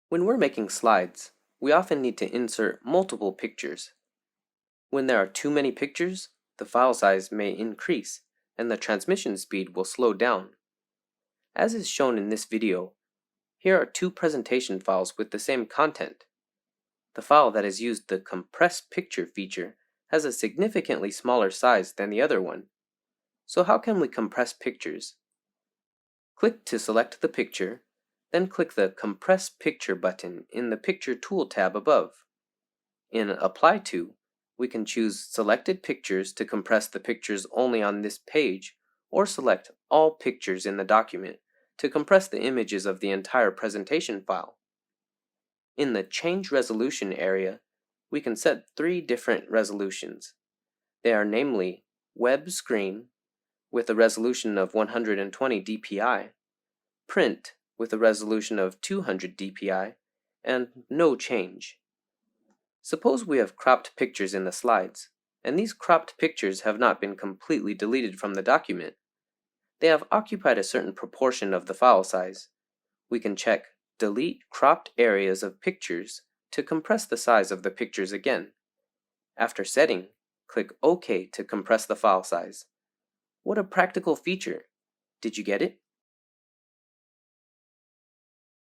When we're making slides, we often need to insert multiple pictures. When there are too many pictures, the file size may increase and the transmission speed will slow down. As is shown in this video, here are two presentation files with the same content. The file that has used the compress picture feature has a significantly smaller size than the other one. So how can we compress pictures? Click to select the picture, then click the Compress Picture button in the Picture Tool tab above. In Apply To, we can choose Selected Pictures to compress the pictures only on this page, or select All Pictures in the document to compress the images of the entire presentation file. In the Change Resolution area, we can set three different resolutions. They are namely Web Screen with a resolution of 120 dpi, Print with a resolution of 200 dpi, and No Change. Suppose we have cropped pictures in the slides, and these cropped pictures have not been completely deleted from the document. They have occupied a certain proportion of the file size. We can check Delete Cropped Areas of Pictures to compress the size of the pictures again. After setting, click OK to compress the file size. What a practical feature! Did you get it?